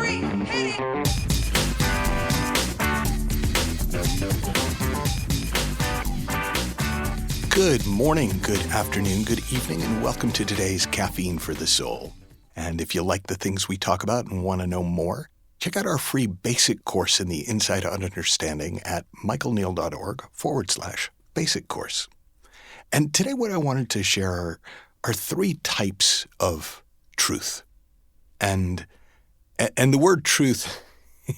3, hit it! Good morning, good afternoon, good evening, and welcome to today's Caffeine for the Soul. And if you like the things we talk about and want to know more, check out our free basic course in the Insight on Understanding at michaelneill.org/basic course. And today what I wanted to share are three types of truth. And the word truth,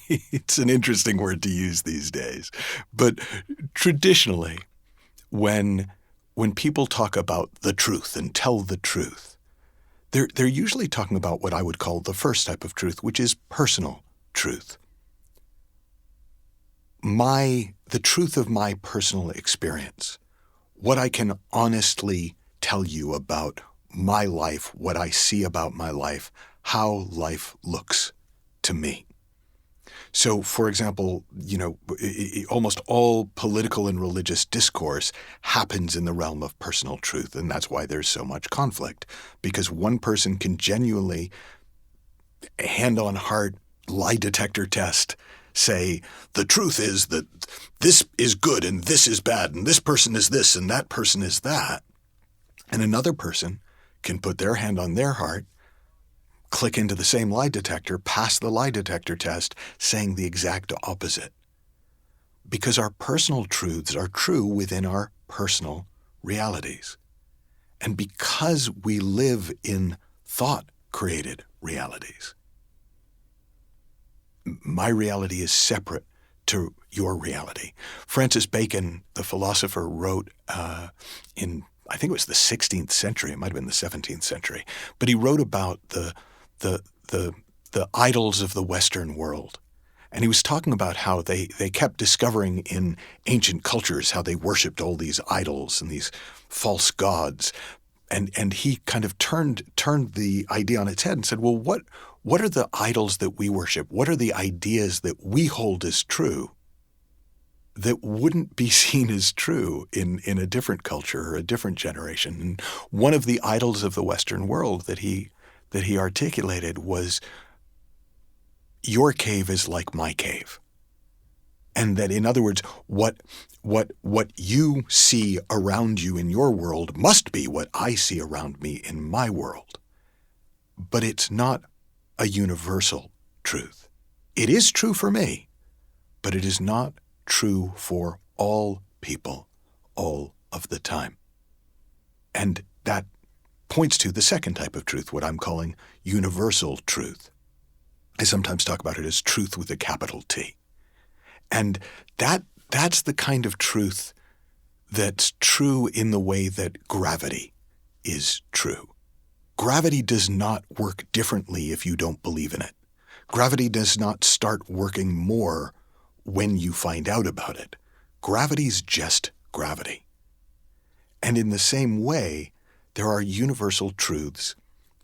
it's an interesting word to use these days. But traditionally, when people talk about the truth and tell the truth, they're usually talking about what I would call the first type of truth, which is personal truth. The truth of my personal experience, what I can honestly tell you about my life, what I see about my life, how life looks to me. So, for example, almost all political and religious discourse happens in the realm of personal truth, and that's why there's so much conflict, because one person can genuinely, hand-on-heart, lie detector test, say, the truth is that this is good and this is bad, and this person is this and that person is that. And another person can put their hand on their heart, click into the same lie detector, pass the lie detector test, saying the exact opposite. Because our personal truths are true within our personal realities. And because we live in thought-created realities, my reality is separate to your reality. Francis Bacon, the philosopher, wrote in, I think it was the 16th century, it might have been the 17th century, but he wrote about the idols of the Western world. And he was talking about how they kept discovering in ancient cultures how they worshipped all these idols and these false gods. And he kind of turned the idea on its head and said, well, what are the idols that we worship? What are the ideas that we hold as true that wouldn't be seen as true in a different culture or a different generation? And one of the idols of the Western world that he articulated was, your cave is like my cave. And that, in other words, what you see around you in your world must be what I see around me in my world. But it's not a universal truth. It is true for me, but it is not true for all people all of the time. And that points to the second type of truth, what I'm calling universal truth. I sometimes talk about it as truth with a capital T. And that's the kind of truth that's true in the way that gravity is true. Gravity does not work differently if you don't believe in it. Gravity does not start working more when you find out about it. Gravity's just gravity. And in the same way, there are universal truths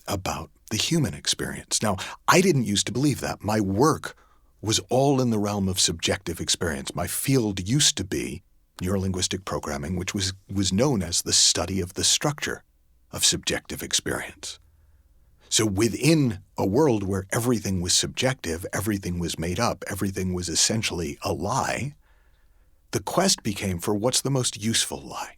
about the human experience. Now, I didn't used to believe that. My work was all in the realm of subjective experience. My field used to be neurolinguistic programming, which was known as the study of the structure of subjective experience. So within a world where everything was subjective, everything was made up, everything was essentially a lie, the quest became for what's the most useful lie?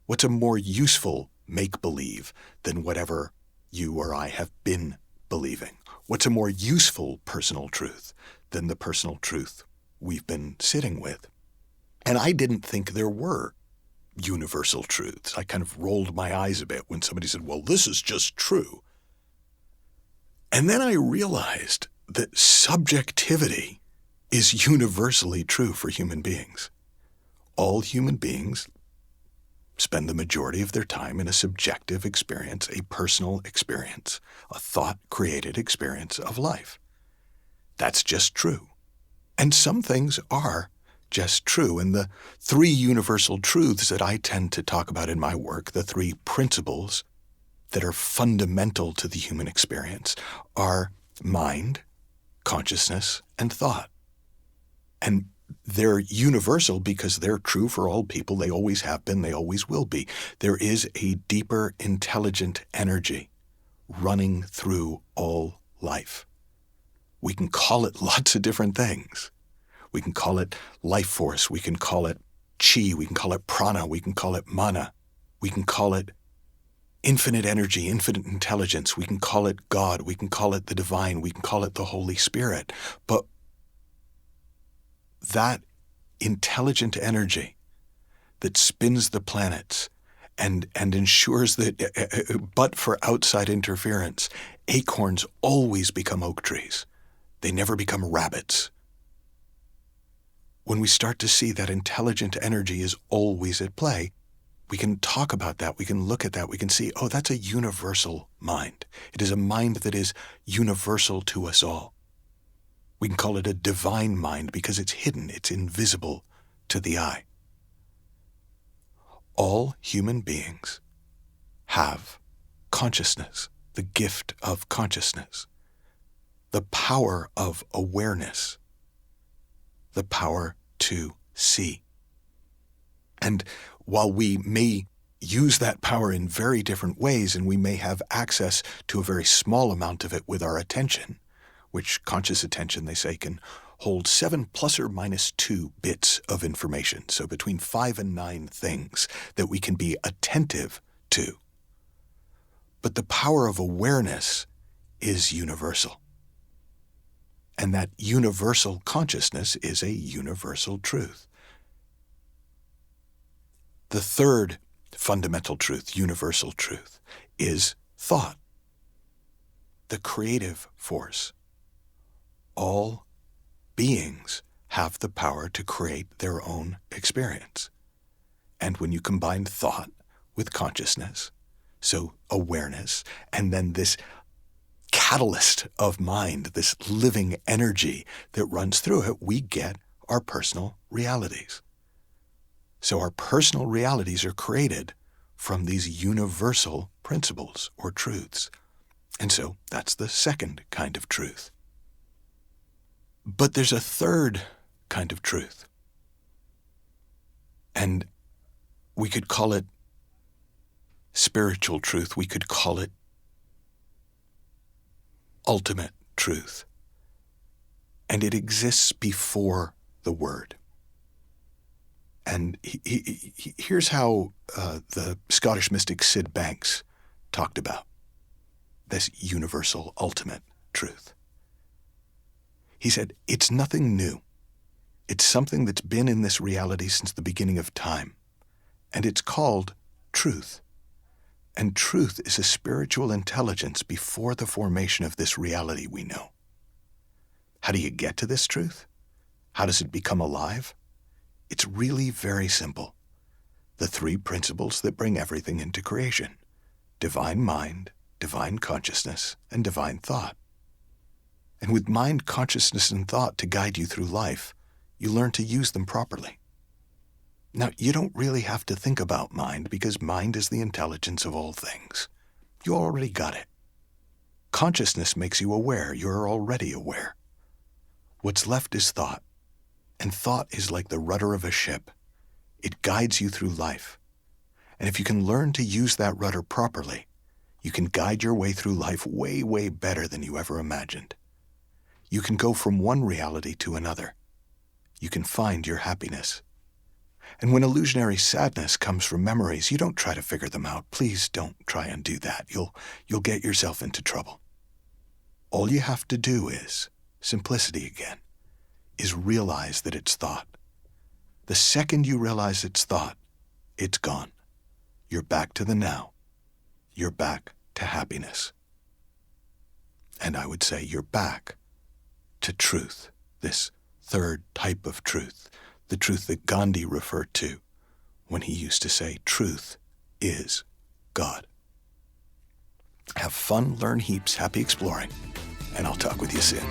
What's a more useful make-believe than whatever you or I have been believing? What's a more useful personal truth than the personal truth we've been sitting with? And I didn't think there were universal truths. I kind of rolled my eyes a bit when somebody said, well, this is just true. And then I realized that subjectivity is universally true for human beings. All human beings spend the majority of their time in a subjective experience, a personal experience, a thought-created experience of life. That's just true. And some things are just true. And the three universal truths that I tend to talk about in my work, the three principles that are fundamental to the human experience, are mind, consciousness, and thought. And they're universal because they're true for all people. They always have been. They always will be. There is a deeper, intelligent energy running through all life. We can call it lots of different things. We can call it life force. We can call it chi. We can call it prana. We can call it mana. We can call it infinite energy, infinite intelligence. We can call it God. We can call it the divine. We can call it the Holy Spirit. But that intelligent energy that spins the planets and ensures that, but for outside interference, acorns always become oak trees. They never become rabbits. When we start to see that intelligent energy is always at play, we can talk about that, we can look at that, we can see, oh, that's a universal mind. It is a mind that is universal to us all. We can call it a divine mind because it's hidden, it's invisible to the eye. All human beings have consciousness, the gift of consciousness, the power of awareness, the power to see. And while we may use that power in very different ways, and we may have access to a very small amount of it with our attention, which conscious attention, they say, can hold 7 plus or minus 2 bits of information, so between 5 and 9 things that we can be attentive to. But the power of awareness is universal. And that universal consciousness is a universal truth. The third fundamental truth, universal truth, is thought, the creative force. All beings have the power to create their own experience. And when you combine thought with consciousness, so awareness, and then this catalyst of mind, this living energy that runs through it, we get our personal realities. So our personal realities are created from these universal principles or truths. And so that's the second kind of truth. But there's a third kind of truth. And we could call it spiritual truth. We could call it ultimate truth. And it exists before the word. And here's how the Scottish mystic Sid Banks talked about this universal ultimate truth. He said, it's nothing new. It's something that's been in this reality since the beginning of time. And it's called truth. And truth is a spiritual intelligence before the formation of this reality we know. How do you get to this truth? How does it become alive? It's really very simple. The 3 principles that bring everything into creation: divine mind, divine consciousness, and divine thought. And with mind, consciousness, and thought to guide you through life, you learn to use them properly. Now, you don't really have to think about mind because mind is the intelligence of all things. You already got it. Consciousness makes you aware. You're already aware. What's left is thought. And thought is like the rudder of a ship. It guides you through life. And if you can learn to use that rudder properly, you can guide your way through life way, way better than you ever imagined. You can go from one reality to another. You can find your happiness. And when illusionary sadness comes from memories, you don't try to figure them out. Please don't try and do that. You'll get yourself into trouble. All you have to do is, simplicity again, is realize that it's thought. The second you realize it's thought, it's gone. You're back to the now. You're back to happiness. And I would say you're back to truth, this third type of truth, the truth that Gandhi referred to when he used to say, truth is God. Have fun, learn heaps, happy exploring, and I'll talk with you soon.